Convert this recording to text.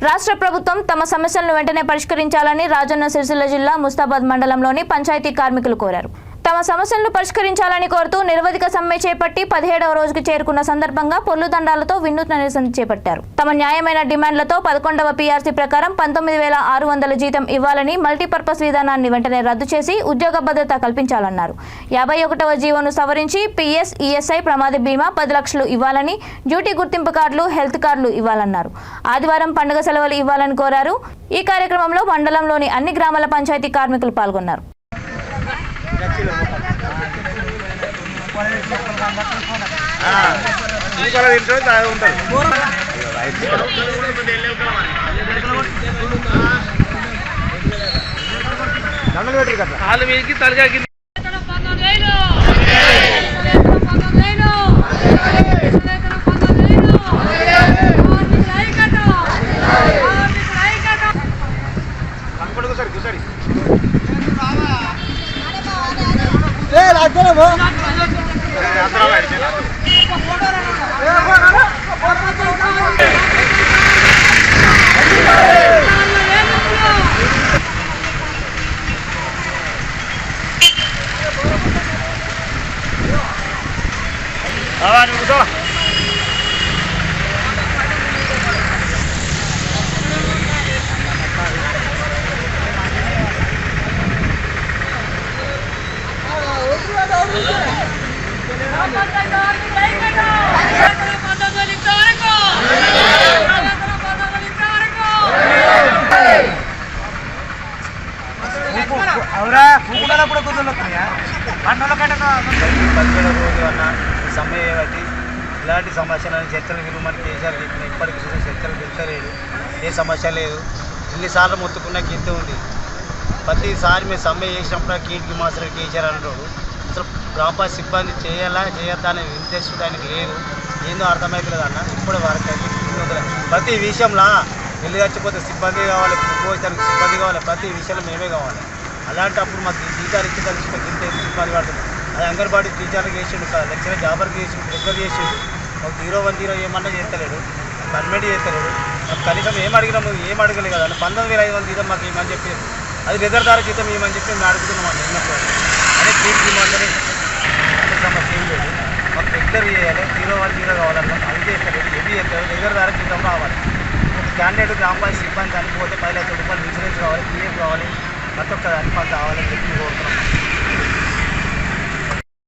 రాష్ట్ర ప్రభుత్వం తమ సమస్యలను వెంటనే పరిష్కరించాలని రాజన్న సిరిసిల్ల జిల్లా ముస్తాబాద్ మండలంలోని పంచాయతీ కార్మికులు కోరారు. తమ సమస్యలను పరిష్కరించాలని కోరుతూ నిరవధిక సమ్మె చేపట్టి 17వ రోజుకు చేరుకున్న సందర్భంగా పొల్లు దండాలతో వినూత్న నిరసన చేపట్టారు. తమ న్యాయమైన డిమాండ్లతో 11వ పీఆర్సీ ప్రకారం 19,600 జీతం ఇవ్వాలని, మల్టీపర్పస్ విధానాన్ని వెంటనే రద్దు చేసి ఉద్యోగ భద్రత కల్పించాలన్నారు. 51వ జీవోను సవరించి పీఎస్, ఈఎస్ఐ, ప్రమాద బీమా 10 లక్షలు ఇవ్వాలని, డ్యూటీ గుర్తింపు కార్డులు, హెల్త్ కార్డులు ఇవ్వాలన్నారు. ఆదివారం పండుగ సెలవులు ఇవ్వాలని కోరారు. ఈ కార్యక్రమంలో మండలంలోని అన్ని గ్రామాల పంచాయతీ కార్మికులు పాల్గొన్నారు. సమ్మె బట్టి ఇలాంటి సమస్యలను చర్చలు విలువమని కేసీఆర్ చెప్పిన ఇప్పటికీ చూసిన చర్చలు గెలుతలేదు. ఏ సమస్య లేదు. ఎన్నిసార్లు మొత్తుకున్న గీత ఉంది. ప్రతిసారి మేము సమ్మె చేసినప్పుడు కీటికి మాస్టర్ కేసీఆర్ అంటాడు. అసలు గ్రామ సిబ్బంది చేయాలా చేయొద్దా అనే ఇంట్రెస్ట్ ఆయనకు లేదు. ఏందో అర్థమవుతలేదు అన్న. ఇప్పటి వరకు అయితే ప్రతి విషయంలో వెళ్ళి చచ్చిపోతే సిబ్బంది కావాలి, పోతానికి సిబ్బంది కావాలి, ప్రతి విషయంలో మేమే కావాలి. అలాంటప్పుడు మాకు జీతాలు ఇచ్చి తగ్గించుకొని ఇంత ఇబ్బంది పడుతుంది. అది అంగన్వాడీ టీచర్లకు చేసిండు, లెక్చరర్ జాబర్కి చేసిండు, రెగ్యులర్ చేసిండు. మాకు 010 ఏమన్నా చేస్తలేడు, పర్మనెంట్ చేస్తలేడు. మాకు కనీసం ఏం అడగలేదు కదా. 19,500 జీతం మాకు ఏమని చెప్పారు. అది రిజర్వ్ ద్వారా జీతం ఏమని చెప్పి మేము అడుగుతున్నాం. ఎన్నప్పుడు అదే కీర్తి మాత్రమే సమస్య ఏం లేదు. మాకు రెగ్యులర్ చేయాలి, 010 కావాలన్నా అది చేస్తలేదు. హెవీ చేస్తారు, రిజర్వ్ ద్వారా జీతం రావాలి. క్యాండిడేట్ గ్రామ పంచాయతీ సిబ్బంది చనిపోతే 10 లక్షల రూపాయలు ఇన్సూరెన్స్ కావాలి, పిఎఫ్ కావాలి, ప్రతి ఒక్క దానికి మాకు కావాలని చెప్పి కోరుతున్నాం.